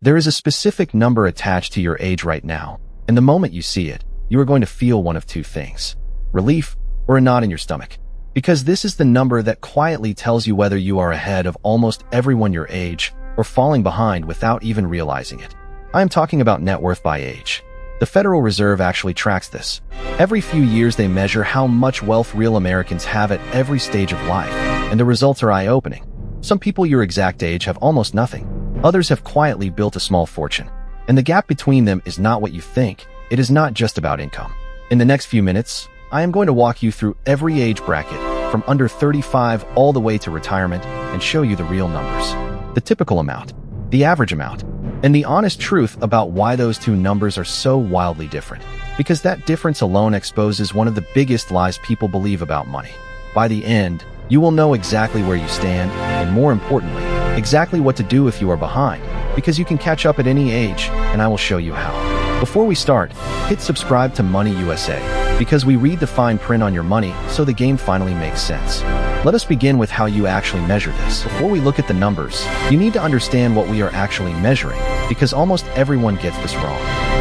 There is a specific number attached to your age right now, and the moment you see it, you are going to feel one of two things: relief or a knot in your stomach. Because this is the number that quietly tells you whether you are ahead of almost everyone your age or falling behind without even realizing it. I am talking about net worth by age. The Federal Reserve actually tracks this. Every few years they measure how much wealth real Americans have at every stage of life, and the results are eye-opening. Some people your exact age have almost nothing. Others have quietly built a small fortune. And the gap between them is not what you think. It is not just about income. In the next few minutes, I am going to walk you through every age bracket, from under 35 all the way to retirement, and show you the real numbers. The typical amount, the average amount, and the honest truth about why those two numbers are so wildly different. Because that difference alone exposes one of the biggest lies people believe about money. By the end, you will know exactly where you stand, and more importantly, exactly what to do if you are behind, because you can catch up at any age, and I will show you how. Before we start, hit subscribe to Money USA, because we read the fine print on your money so the game finally makes sense. Let us begin with how you actually measure this. Before we look at the numbers, you need to understand what we are actually measuring, because almost everyone gets this wrong.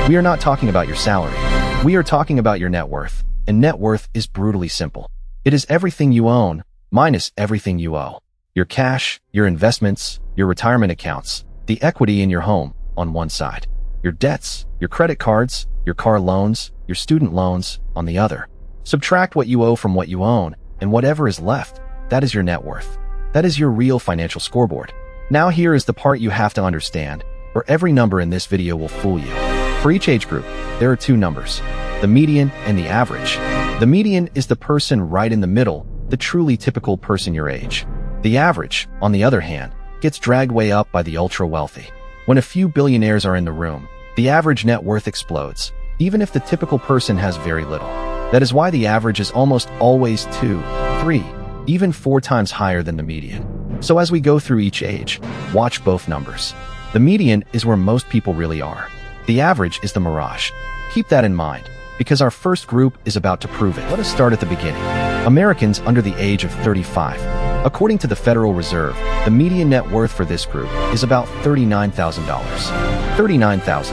We are not talking about your salary. We are talking about your net worth, and net worth is brutally simple. It is everything you own, minus everything you owe. Your cash, your investments, your retirement accounts, the equity in your home on one side, your debts, your credit cards, your car loans, your student loans on the other. Subtract what you owe from what you own, and whatever is left, that is your net worth. That is your real financial scoreboard. Now here is the part you have to understand, or every number in this video will fool you. For each age group, there are two numbers: the median and the average. The median is the person right in the middle, the truly typical person your age. The average, on the other hand, gets dragged way up by the ultra-wealthy. When a few billionaires are in the room, the average net worth explodes, even if the typical person has very little. That is why the average is almost always 2, 3, even 4 times higher than the median. So as we go through each age, watch both numbers. The median is where most people really are. The average is the mirage. Keep that in mind, because our first group is about to prove it. Let us start at the beginning. Americans under the age of 35. According to the Federal Reserve, the median net worth for this group is about $39,000. $39,000.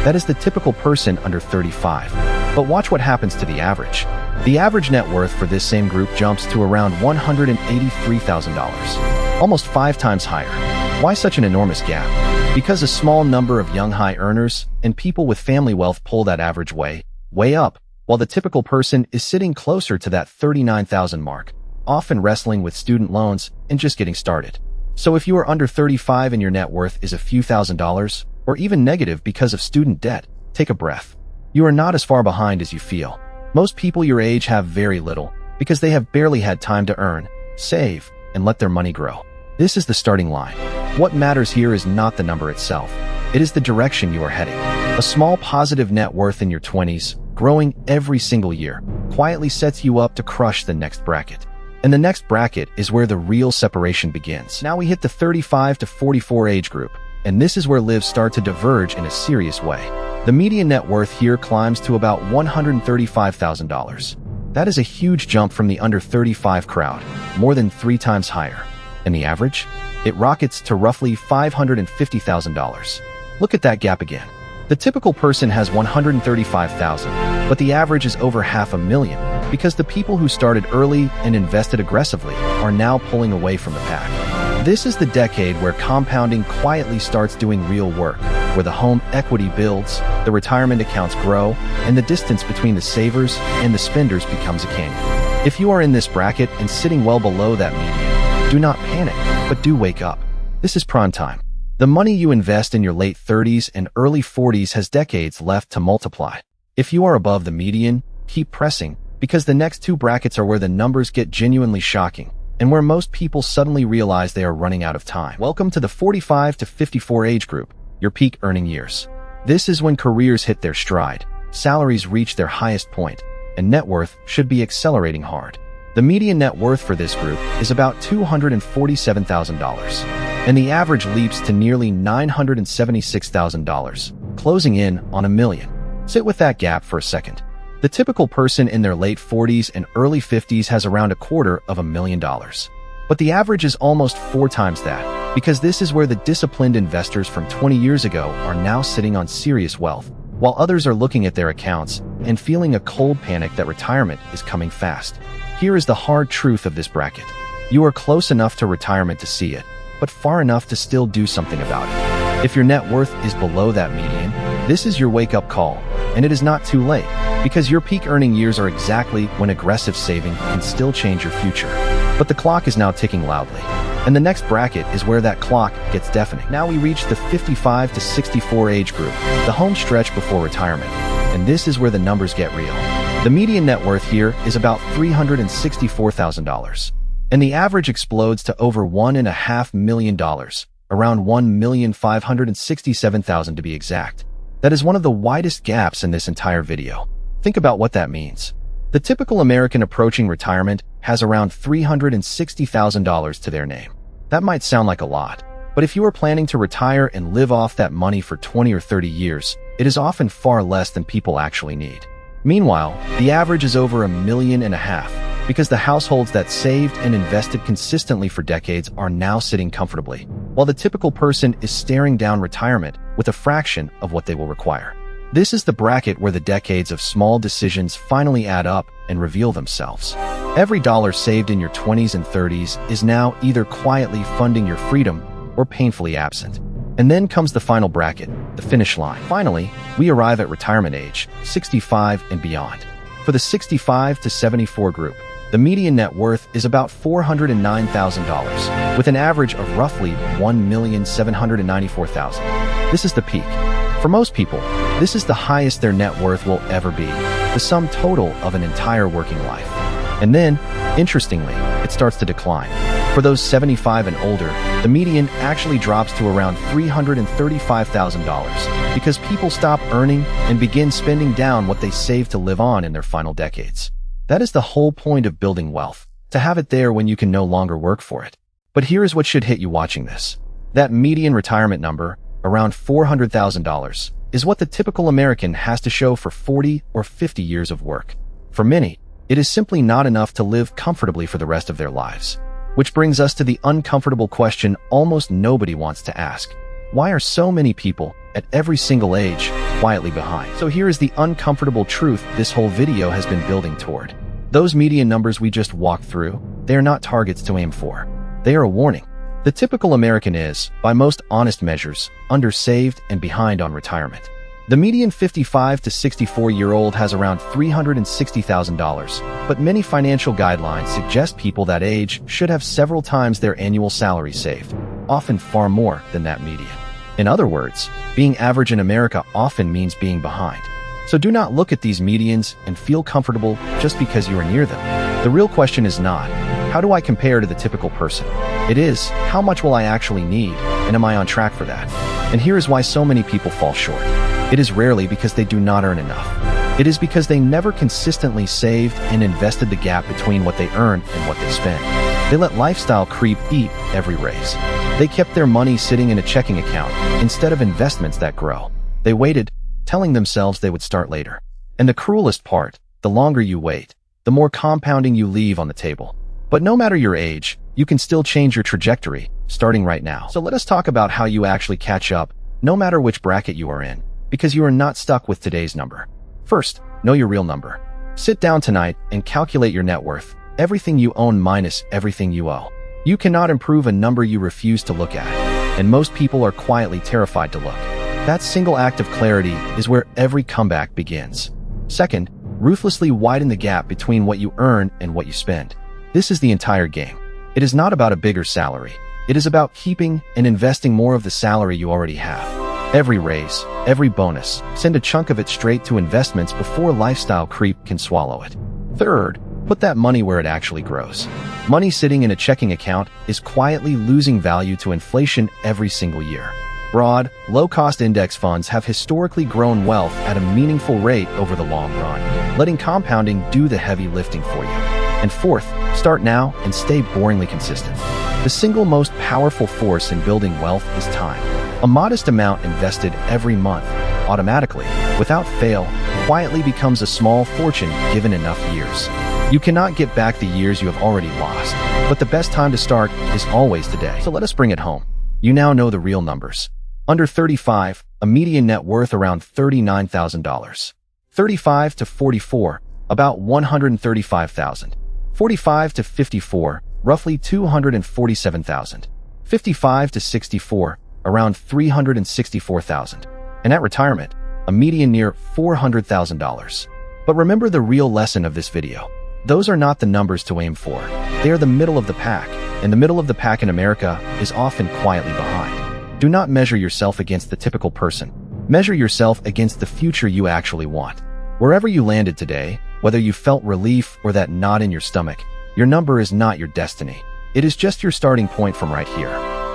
That is the typical person under 35. But watch what happens to the average. The average net worth for this same group jumps to around $183,000. Almost 5 times higher. Why such an enormous gap? Because a small number of young high earners and people with family wealth pull that average way up, while the typical person is sitting closer to that 39,000 mark, often wrestling with student loans and just getting started. So if you are under 35 and your net worth is a few $1,000s, or even negative because of student debt, take a breath. You are not as far behind as you feel. Most people your age have very little, because they have barely had time to earn, save, and let their money grow. This is the starting line. What matters here is not the number itself. It is the direction you are heading. A small positive net worth in your 20s, growing every single year, quietly sets you up to crush the next bracket. And the next bracket is where the real separation begins. Now we hit the 35 to 44 age group, and this is where lives start to diverge in a serious way. The median net worth here climbs to about $135,000. That is a huge jump from the under 35 crowd, more than 3 times higher. And the average? It rockets to roughly $550,000. Look at that gap again. The typical person has $135,000, but the average is over $500,000, because the people who started early and invested aggressively are now pulling away from the pack. This is the decade where compounding quietly starts doing real work, where the home equity builds, the retirement accounts grow, and the distance between the savers and the spenders becomes a canyon. If you are in this bracket and sitting well below that median, do not panic, but do wake up. This is prime time. The money you invest in your late 30s and early 40s has decades left to multiply. If you are above the median, keep pressing, because the next 2 brackets are where the numbers get genuinely shocking, and where most people suddenly realize they are running out of time. Welcome to the 45 to 54 age group, your peak earning years. This is when careers hit their stride, salaries reach their highest point, and net worth should be accelerating hard. The median net worth for this group is about $247,000, and the average leaps to nearly $976,000, closing in on $1 million. Sit with that gap for a second. The typical person in their late 40s and early 50s has around $250,000. But the average is almost 4 times that, Because this is where the disciplined investors from 20 years ago are now sitting on serious wealth, while others are looking at their accounts and feeling a cold panic that retirement is coming fast. Here is the hard truth of this bracket. You are close enough to retirement to see it, but far enough to still do something about it. If your net worth is below that median, this is your wake-up call, and it is not too late, because your peak earning years are exactly when aggressive saving can still change your future. But the clock is now ticking loudly, and the next bracket is where that clock gets deafening. Now we reach the 55 to 64 age group, the home stretch before retirement, and this is where the numbers get real. The median net worth here is about $364,000, and the average explodes to over $1.5 million, around $1,567,000 to be exact. That is one of the widest gaps in this entire video. Think about what that means. The typical American approaching retirement has around $360,000 to their name. That might sound like a lot, but if you are planning to retire and live off that money for 20 or 30 years, it is often far less than people actually need. Meanwhile, the average is over $1.5 million, because the households that saved and invested consistently for decades are now sitting comfortably, while the typical person is staring down retirement with a fraction of what they will require. This is the bracket where the decades of small decisions finally add up and reveal themselves. Every dollar saved in your 20s and 30s is now either quietly funding your freedom or painfully absent. And then comes the final bracket, the finish line. Finally, we arrive at retirement age, 65 and beyond. For the 65 to 74 group, the median net worth is about $409,000, with an average of roughly $1,794,000. This is the peak. For most people, this is the highest their net worth will ever be, the sum total of an entire working life. And then, interestingly, it starts to decline. For those 75 and older, the median actually drops to around $335,000 because people stop earning and begin spending down what they save to live on in their final decades. That is the whole point of building wealth, to have it there when you can no longer work for it. But here is what should hit you watching this. That median retirement number, around $400,000, is what the typical American has to show for 40 or 50 years of work. For many, it is simply not enough to live comfortably for the rest of their lives. Which brings us to the uncomfortable question almost nobody wants to ask. Why are so many people, at every single age, quietly behind? So here is the uncomfortable truth this whole video has been building toward. Those median numbers we just walked through, they are not targets to aim for. They are a warning. The typical American is, by most honest measures, undersaved and behind on retirement. The median 55 to 64-year-old has around $360,000, but many financial guidelines suggest people that age should have several times their annual salary saved, often far more than that median. In other words, being average in America often means being behind. So do not look at these medians and feel comfortable just because you are near them. The real question is not, how do I compare to the typical person? It is, how much will I actually need, and am I on track for that? And here is why so many people fall short. It is rarely because they do not earn enough. It is because they never consistently saved and invested the gap between what they earn and what they spend. They let lifestyle creep eat every raise. They kept their money sitting in a checking account instead of investments that grow. They waited, telling themselves they would start later. And the cruelest part, the longer you wait, the more compounding you leave on the table. But no matter your age, you can still change your trajectory, starting right now. So let us talk about how you actually catch up, no matter which bracket you are in, because you are not stuck with today's number. First, know your real number. Sit down tonight and calculate your net worth, everything you own minus everything you owe. You cannot improve a number you refuse to look at, and most people are quietly terrified to look. That single act of clarity is where every comeback begins. Second, ruthlessly widen the gap between what you earn and what you spend. This is the entire game. It is not about a bigger salary. It is about keeping and investing more of the salary you already have. Every raise, every bonus, send a chunk of it straight to investments before lifestyle creep can swallow it. Third, put that money where it actually grows. Money sitting in a checking account is quietly losing value to inflation every single year. Broad, low-cost index funds have historically grown wealth at a meaningful rate over the long run, letting compounding do the heavy lifting for you. And fourth, start now and stay boringly consistent. The single most powerful force in building wealth is time. A modest amount invested every month, automatically, without fail, quietly becomes a small fortune given enough years. You cannot get back the years you have already lost, but the best time to start is always today. So let us bring it home. You now know the real numbers. Under 35, a median net worth around $39,000. 35 to 44, about $135,000. 45 to 54, roughly $247,000. 55 to 64, around $364,000. And at retirement, a median near $400,000. But remember the real lesson of this video. Those are not the numbers to aim for. They are the middle of the pack, and the middle of the pack in America is often quietly behind. Do not measure yourself against the typical person. Measure yourself against the future you actually want. Wherever you landed today, whether you felt relief or that knot in your stomach, your number is not your destiny. It is just your starting point from right here.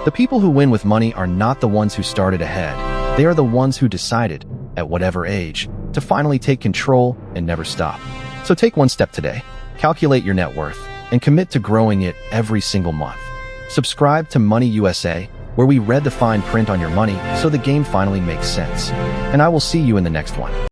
The people who win with money are not the ones who started ahead. They are the ones who decided, at whatever age, to finally take control and never stop. So take one step today, calculate your net worth, and commit to growing it every single month. Subscribe to Money USA, where we read the fine print on your money so the game finally makes sense. And I will see you in the next one.